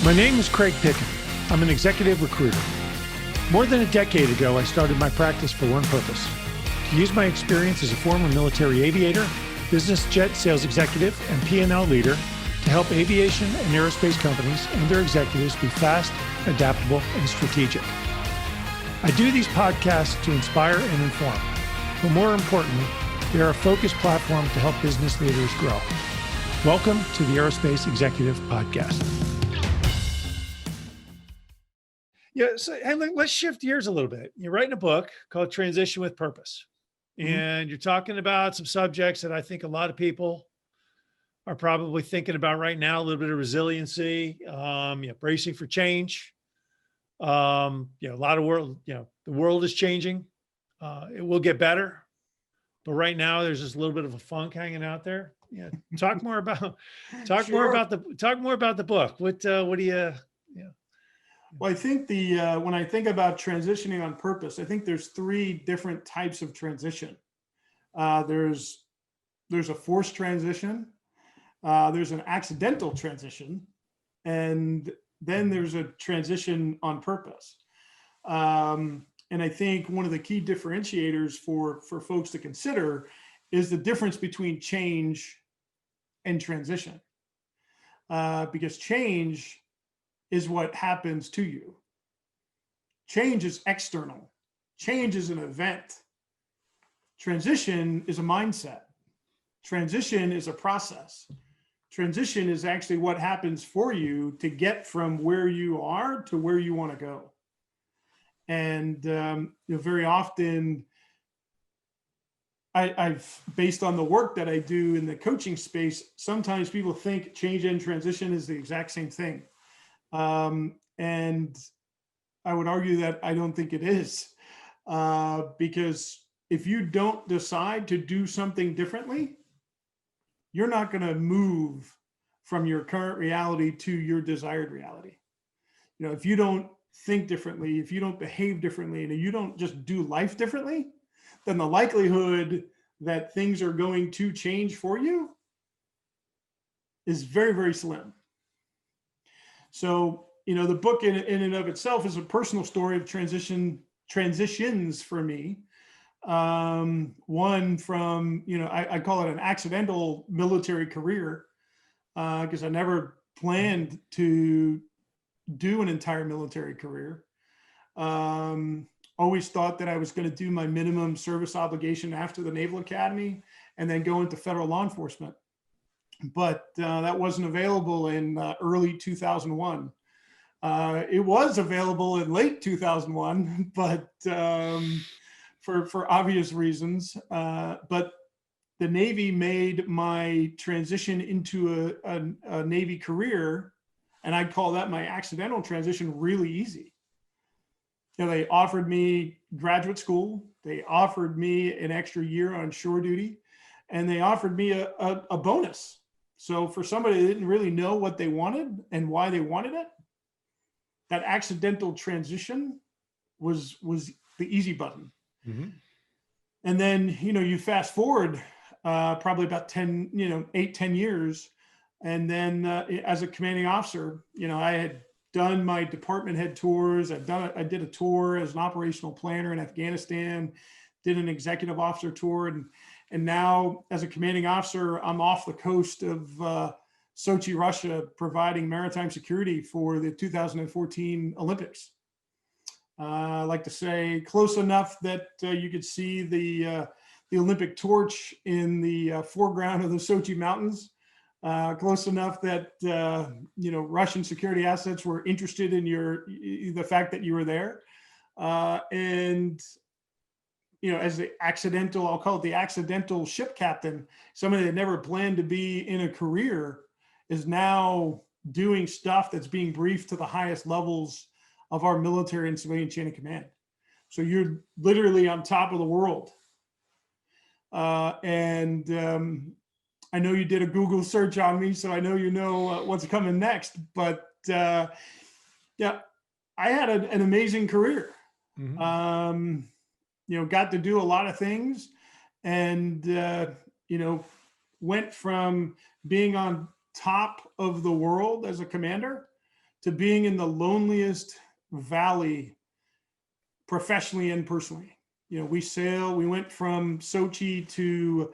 My name is Craig Picken. I'm an executive recruiter. More than a decade ago, I started my practice for one purpose: to use my experience as a former military aviator, business jet sales executive, and P&L leader to help aviation and aerospace companies and their executives be fast, adaptable, and strategic. I do these podcasts to inspire and inform, but more importantly, they are a focused platform to help business leaders grow. Welcome to the Aerospace Executive Podcast. Yeah, so hey, let's shift gears a little bit. You're writing a book called Transition with Purpose, and you're talking about some subjects that I think a lot of people are probably thinking about right now. A little bit of resiliency, bracing for change. A lot of the world is changing. It will get better, but right now there's just a little bit of a funk hanging out there. Yeah, talk more about the book. What do you? Yeah. Well, I think when I think about transitioning on purpose, I think there's three different types of transition. There's a forced transition, there's an accidental transition, and then there's a transition on purpose. And I think one of the key differentiators for folks to consider is the difference between change and transition, because change is what happens to you. Change is external. Change is an event. Transition is a mindset. Transition is a process. Transition is actually what happens for you to get from where you are to where you want to go. And very often, I've based on the work that I do in the coaching space, sometimes people think change and transition is the exact same thing. And I would argue that I don't think it is, because if you don't decide to do something differently, you're not going to move from your current reality to your desired reality. If you don't think differently, if you don't behave differently, and you don't just do life differently, then the likelihood that things are going to change for you is very, very slim. So, the book in and of itself is a personal story of transitions for me. One from, I call it an accidental military career, because I never planned to do an entire military career. Always thought that I was going to do my minimum service obligation after the Naval Academy and then go into federal law enforcement. But that wasn't available in early 2001. It was available in late 2001, but for obvious reasons. But the Navy made my transition into a Navy career, and I'd call that my accidental transition, really easy. They offered me graduate school. They offered me an extra year on shore duty, and they offered me a bonus. So for somebody that didn't really know what they wanted and why they wanted it, that accidental transition was the easy button. Mm-hmm. And then, you fast forward probably about 10 years. And then as a commanding officer, I had done my department head tours. I did a tour as an operational planner in Afghanistan, did an executive officer tour, and now as a commanding officer, I'm off the coast of Sochi, Russia, providing maritime security for the 2014 Olympics. I like to say close enough that you could see the Olympic torch in the foreground of the Sochi mountains. Close enough that Russian security assets were interested in the fact that you were there, and as the accidental, I'll call it the accidental ship captain, somebody that never planned to be in a career is now doing stuff that's being briefed to the highest levels of our military and civilian chain of command. So you're literally on top of the world. And I know you did a Google search on me, so I know what's coming next. But I had an amazing career. Mm-hmm. Got to do a lot of things, and went from being on top of the world as a commander to being in the loneliest valley professionally and personally. We went from Sochi to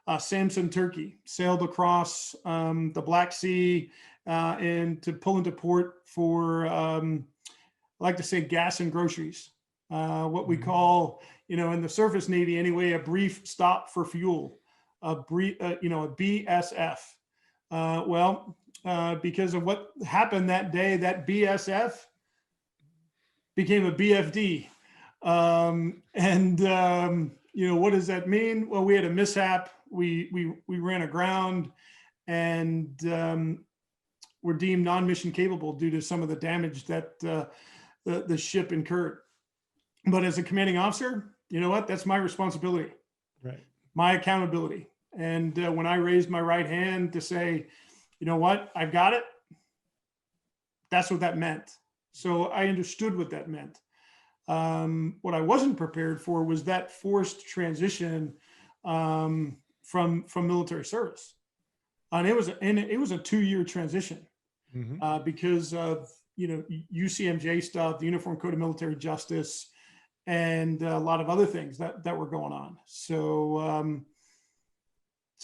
Samsun, Turkey, sailed across the Black Sea and to pull into port for, I like to say, gas and groceries. What we call, in the surface Navy anyway, a brief stop for fuel, a BSF. Because of what happened that day, that BSF became a BFD. What does that mean? Well, we had a mishap. We ran aground and were deemed non-mission capable due to some of the damage that the ship incurred. But as a commanding officer, you know what? That's my responsibility, right? My accountability. And when I raised my right hand to say, you know what, I've got it, that's what that meant. So I understood what that meant. What I wasn't prepared for was that forced transition from military service, and it was a 2-year transition because of UCMJ stuff, the Uniform Code of Military Justice, and a lot of other things that were going on. So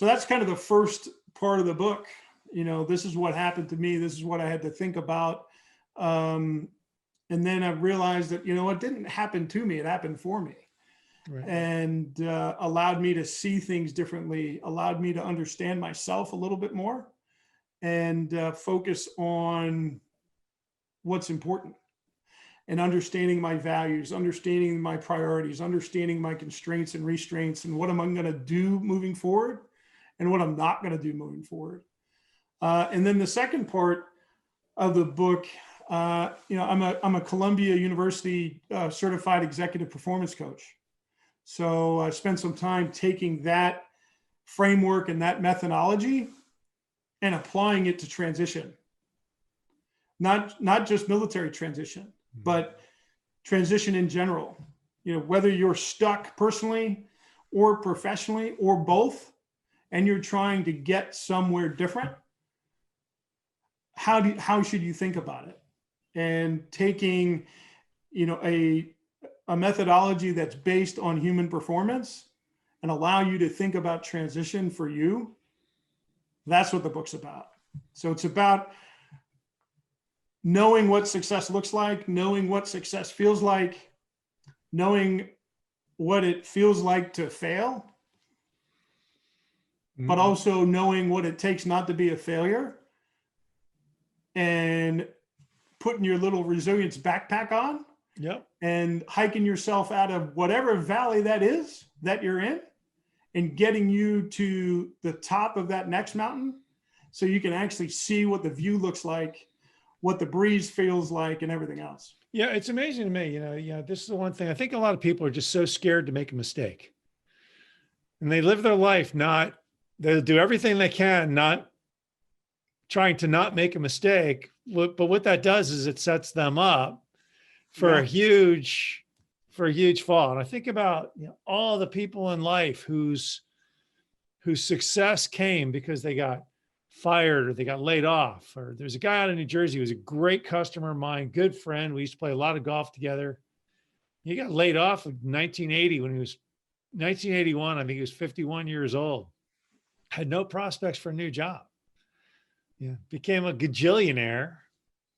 that's kind of the first part of the book. This is what happened to me. This is what I had to think about. And then I realized that, it didn't happen to me. It happened for me. Right. And allowed me to see things differently, allowed me to understand myself a little bit more and focus on what's important and understanding my values, understanding my priorities, understanding my constraints and restraints, and what am I going to do moving forward and what I'm not going to do moving forward. And then the second part of the book, I'm a Columbia University certified executive performance coach. So I spent some time taking that framework and that methodology and applying it to transition. Not just military transition, but transition in general. Whether you're stuck personally or professionally or both, and you're trying to get somewhere different, how should you think about it? And taking, a methodology that's based on human performance and allow you to think about transition for you. That's what the book's about. So it's about knowing what success looks like, knowing what success feels like, knowing what it feels like to fail, but also knowing what it takes not to be a failure, and putting your little resilience backpack on. Yep. And hiking yourself out of whatever valley that is that you're in and getting you to the top of that next mountain so you can actually see what the view looks like, what the breeze feels like, and everything else. Yeah, it's amazing to me. This is the one thing. I think a lot of people are just so scared to make a mistake. And they live their life they'll do everything they can, not trying to not make a mistake. But what that does is it sets them up for a huge fall. And I think about all the people in life whose success came because they got fired or they got laid off. Or there's a guy out in New Jersey who was a great customer of mine, good friend. We used to play a lot of golf together. He got laid off in 1980 when he was 1981. I think he was 51 years old. Had no prospects for a new job. Became a gajillionaire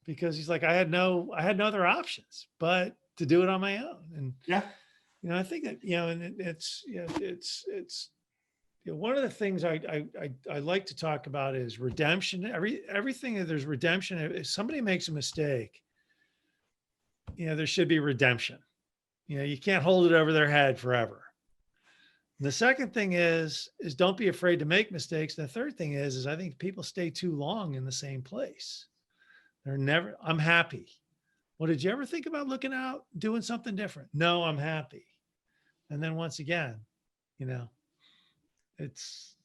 because he's like, I had no other options but to do it on my own. And I think that, and it's one of the things I like to talk about is redemption. Everything that there's redemption. If somebody makes a mistake, there should be redemption. You can't hold it over their head forever. And the second thing is don't be afraid to make mistakes. And the third thing is I think people stay too long in the same place. I'm happy. Well, did you ever think about looking out, doing something different? No, I'm happy. And then once again, it's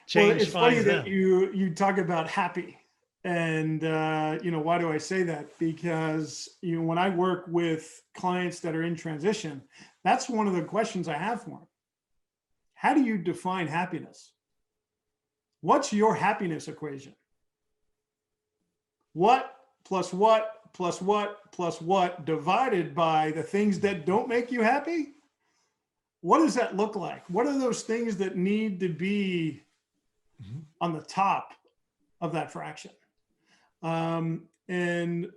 change. Well, it's funny that you talk about happy. And, why do I say that? Because, when I work with clients that are in transition, that's one of the questions I have for them. How do you define happiness? What's your happiness equation? What plus what plus what plus what divided by the things that don't make you happy, what does that look like? What are those things that need to be on the top of that fraction? And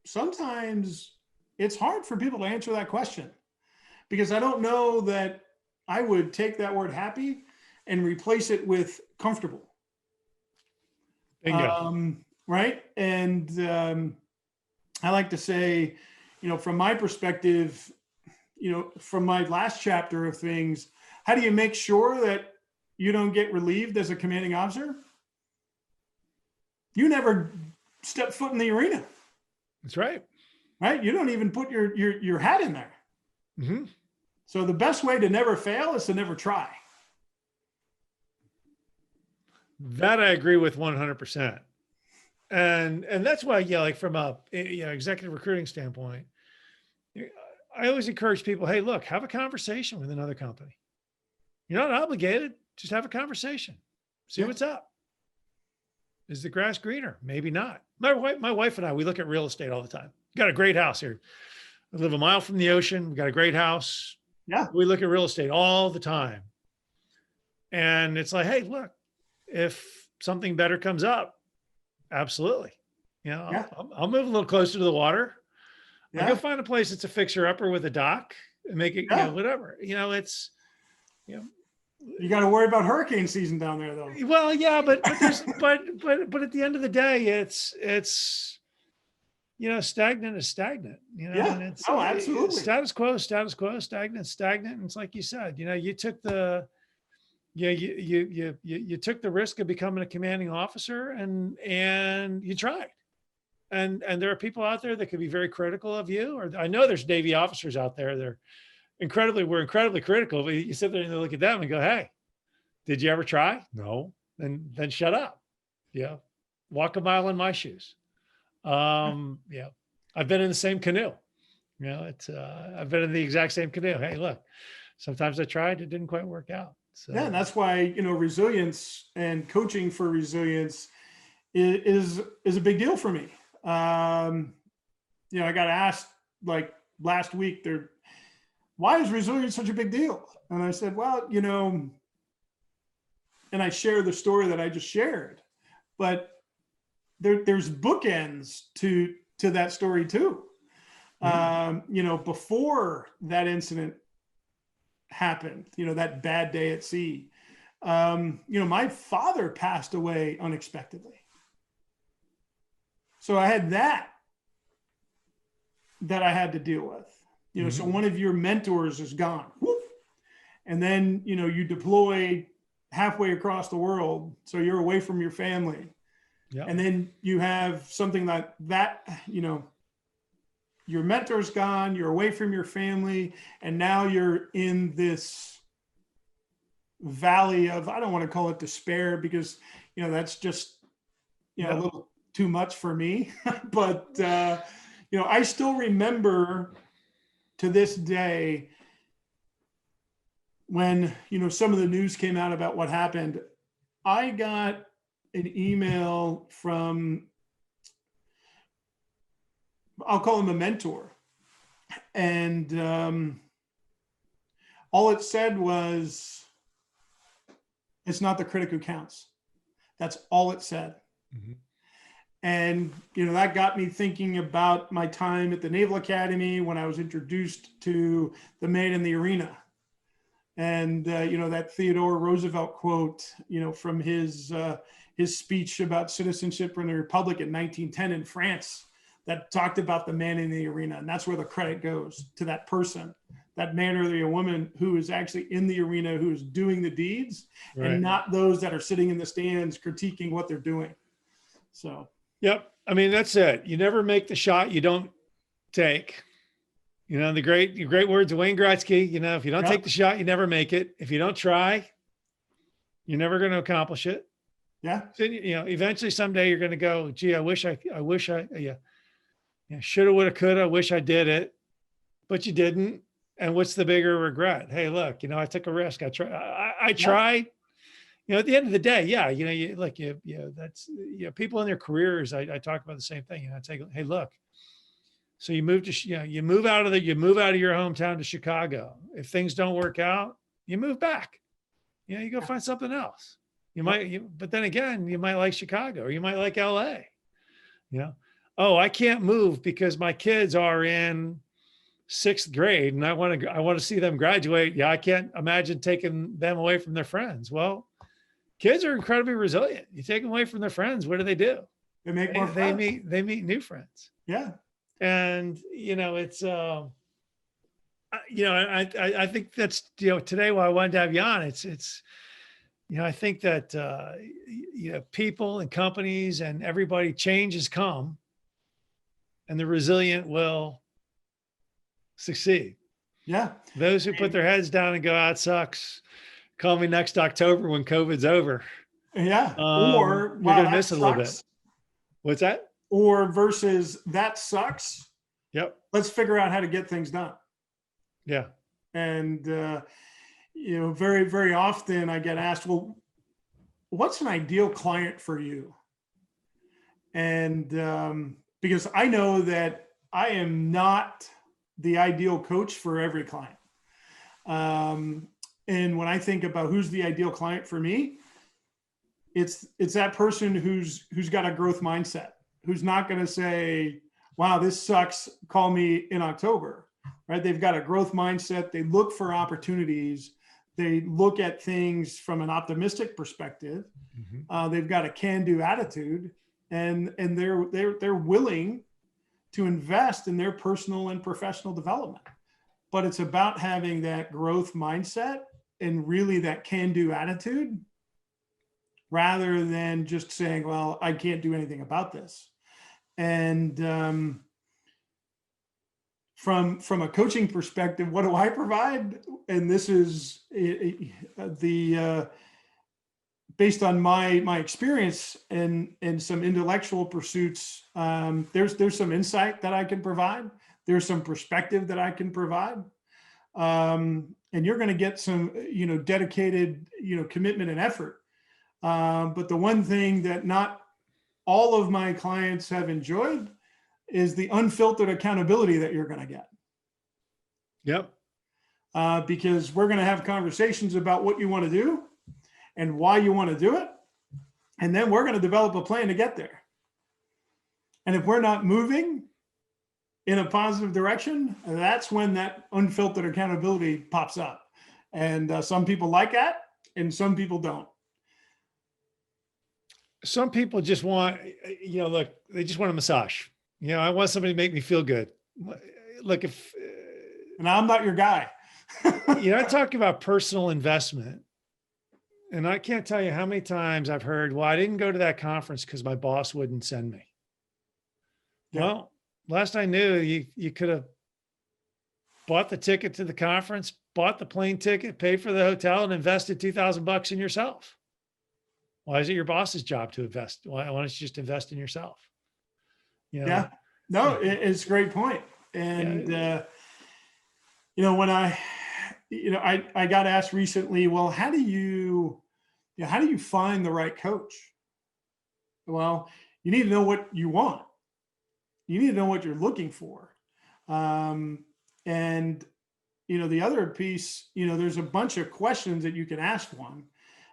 sometimes it's hard for people to answer that question, because I don't know that I would take that word happy and replace it with comfortable. Bingo. Right. And I like to say, from my perspective, from my last chapter of things, how do you make sure that you don't get relieved as a commanding officer? You never step foot in the arena. That's right. Right. You don't even put your hat in there. Mm-hmm. So the best way to never fail is to never try. That I agree with 100%. And that's why, like from a executive recruiting standpoint, I always encourage people, hey, look, have a conversation with another company. You're not obligated. Just have a conversation. See what's up. Is the grass greener? Maybe not. My wife and I, we look at real estate all the time. Got a great house here. I live a mile from the ocean. We got a great house. Yeah. We look at real estate all the time. And it's like, hey, look, if something better comes up, absolutely. I'll move a little closer to the water. Yeah. I'll go find a place that's a fixer upper with a dock and make it, whatever. It's, you got to worry about hurricane season down there, though. Well, yeah, but there's, but at the end of the day, it's stagnant is stagnant. And it's absolutely status quo, stagnant. And it's like you said, you took the you took the risk of becoming a commanding officer, and you tried. And there are people out there that could be very critical of you. Or I know there's Navy officers out there that are we're incredibly critical. But you sit there and look at them and go, hey, did you ever try? No. Then shut up. Yeah. Walk a mile in my shoes. I've been in the same canoe. I've been in the exact same canoe. Hey, look, sometimes I tried, it didn't quite work out. So and that's why, resilience and coaching for resilience is a big deal for me. I got asked like last week why is resilience such a big deal? And I said, well, and I share the story that I just shared, but there's bookends to that story too. Before that incident happened, that bad day at sea, my father passed away unexpectedly. So I had that I had to deal with. So one of your mentors is gone. Whoop. And then, you deploy halfway across the world. So you're away from your family. Yeah. And then you have something like that, your mentor's gone, you're away from your family, and now you're in this valley of, I don't want to call it despair, because, that's just, a little too much for me. But, I still remember to this day when, some of the news came out about what happened. I got an email from, I'll call him a mentor. And all it said was, it's not the critic who counts. That's all it said. Mm-hmm. And, that got me thinking about my time at the Naval Academy when I was introduced to the man in the arena. And, that Theodore Roosevelt quote, from his speech about citizenship in the Republic in 1910 in France, that talked about the man in the arena. And that's where the credit goes to that person, that man or the woman who is actually in the arena, who is doing the deeds, right, and not those that are sitting in the stands critiquing what they're doing. So. Yep. I mean, that's it. You never make the shot you don't take. The great words of Wayne Gretzky, if you don't take the shot, you never make it. If you don't try, you're never going to accomplish it. Yeah. So, eventually someday you're going to go, gee, I wish I shoulda, woulda, coulda, wish I did it, but you didn't. And what's the bigger regret? Hey, look, I took a risk. I tried. at the end of the day, yeah, that's, people in their careers. I talk about the same thing. I say, hey, look, so you move to, you move out of your hometown to Chicago. If things don't work out, you move back. You go find something else. But then again, you might like Chicago or you might like LA. Oh, I can't move because my kids are in 6th grade and I want to see them graduate. Yeah, I can't imagine taking them away from their friends. Well, kids are incredibly resilient. You take them away from their friends, what do? They make more friends. They meet new friends. Yeah. And it's I think that's today why I wanted to have you on. It's I think that people and companies and everybody, change has come, and the resilient will succeed. Yeah. Those who put their heads down and go, "Ah, it sucks. Call me next October when COVID's over." Yeah. Or you're gonna miss it a little bit. What's that? Or versus that sucks. Yep. Let's figure out how to get things done. Yeah. And very, very often I get asked, well, what's an ideal client for you? And because I know that I am not the ideal coach for every client. And when I think about who's the ideal client for me, it's that person who's got a growth mindset, who's not going to say, wow, this sucks, call me in October, right? They've got a growth mindset. They look for opportunities. They look at things from an optimistic perspective. Mm-hmm. They've got a can-do attitude, and they're willing to invest in their personal and professional development. But it's about having that growth mindset and really that can-do attitude, rather than just saying, well, I can't do anything about this. And from a coaching perspective, what do I provide? And this is based on my experience and some intellectual pursuits. There's some insight that I can provide. There's some perspective that I can provide. And you're going to get some, dedicated, commitment and effort. But the one thing that not all of my clients have enjoyed is the unfiltered accountability that you're going to get. Yep. Because we're going to have conversations about what you want to do and why you want to do it. And then we're going to develop a plan to get there. And if we're not moving in a positive direction, that's when that unfiltered accountability pops up. And some people like that and some people don't. Some people just want, look, they just want a massage. I want somebody to make me feel good. Look, and I'm not your guy. I talk about personal investment, and I can't tell you how many times I've heard, well, I didn't go to that conference because my boss wouldn't send me. Yeah. Well, last I knew, you could have bought the ticket to the conference, bought the plane ticket, paid for the hotel, and invested $2,000 in yourself. Why is it your boss's job to invest? Why don't you just invest in yourself? Yeah, no, it's a great point. And, when I got asked recently, well, how do you find the right coach? Well, you need to know what you want. You need to know what you're looking for. And, the other piece, there's a bunch of questions that you can ask one.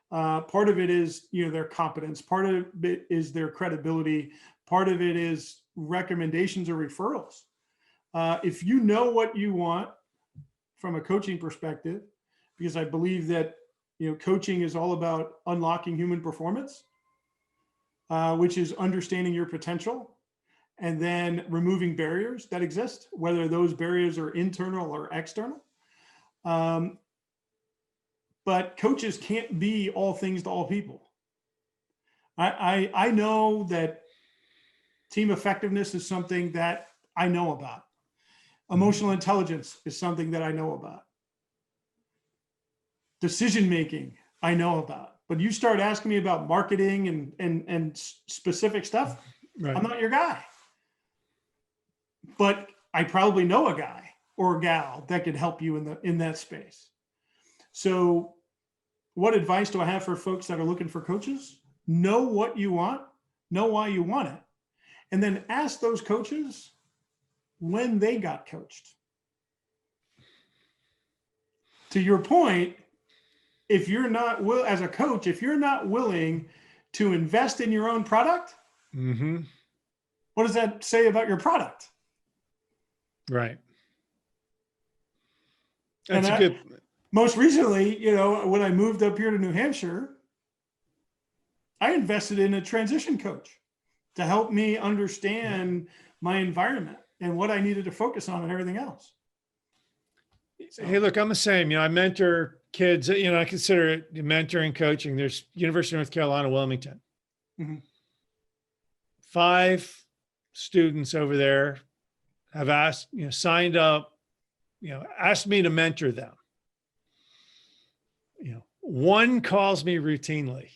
Part of it is, their competence. Part of it is their credibility. Part of it is recommendations or referrals. If you know what you want from a coaching perspective, because I believe that, coaching is all about unlocking human performance, which is understanding your potential and then removing barriers that exist, whether those barriers are internal or external. But coaches can't be all things to all people. I know that team effectiveness is something that I know about. Emotional intelligence is something that I know about. Decision-making, I know about. But you start asking me about marketing and specific stuff, right. I'm not your guy. But I probably know a guy or a gal that could help you in that space. So what advice do I have for folks that are looking for coaches? Know what you want, know why you want it, and then ask those coaches when they got coached. To your point, if you're not as a coach, if you're not willing to invest in your own product, what does that say about your product? Right. That's a good. Most recently, when I moved up here to New Hampshire, I invested in a transition coach to help me understand my environment and what I needed to focus on and everything else. So, hey, look, I'm the same. I mentor kids. I consider it mentoring, coaching. There's University of North Carolina, Wilmington. 5 students over there have asked, signed up, asked me to mentor them. 1 calls me routinely,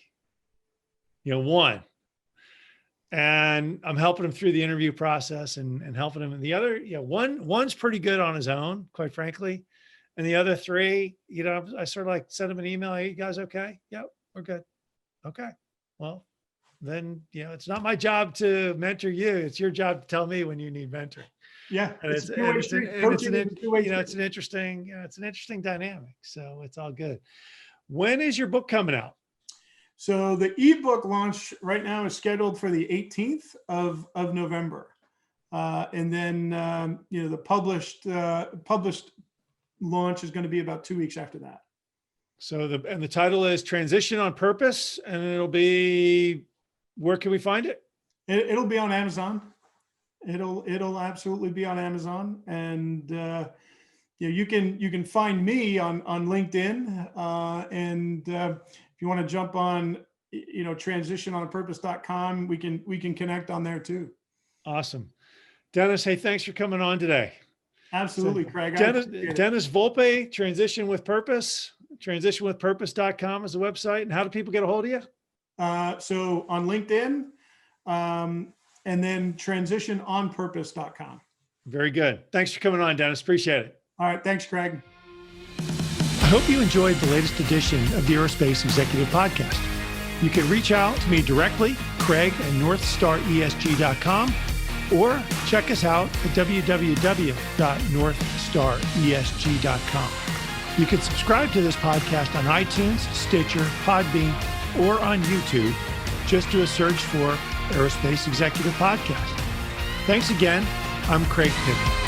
1, and I'm helping him through the interview process and helping him. And the other, one's pretty good on his own, quite frankly. And the other 3, I sort of like send them an email. Hey, you guys okay? Yep, we're good. Okay. Well, then, it's not my job to mentor you. It's your job to tell me when you need mentoring. Yeah. And it's an interesting dynamic. So it's all good. When is your book coming out? So the ebook launch right now is scheduled for the 18th of November. And then, the published launch is going to be about 2 weeks after that. So the title is Transition on Purpose, and it'll be, where can we find it? It'll be on Amazon. It'll absolutely be on Amazon. And, you can find me on LinkedIn. And if you want to jump on, transitiononpurpose.com, we can connect on there too. Awesome. Dennis, hey, thanks for coming on today. Absolutely, Craig. Dennis Volpe, Transition with Purpose. Transitionwithpurpose.com is the website. And how do people get a hold of you? So on LinkedIn, and then transitiononpurpose.com. Very good. Thanks for coming on, Dennis. Appreciate it. All right. Thanks, Craig. I hope you enjoyed the latest edition of the Aerospace Executive Podcast. You can reach out to me directly, Craig at northstaresg.com, or check us out at www.northstaresg.com. You can subscribe to this podcast on iTunes, Stitcher, Podbean, or on YouTube. Just do a search for Aerospace Executive Podcast. Thanks again. I'm Craig Pickett.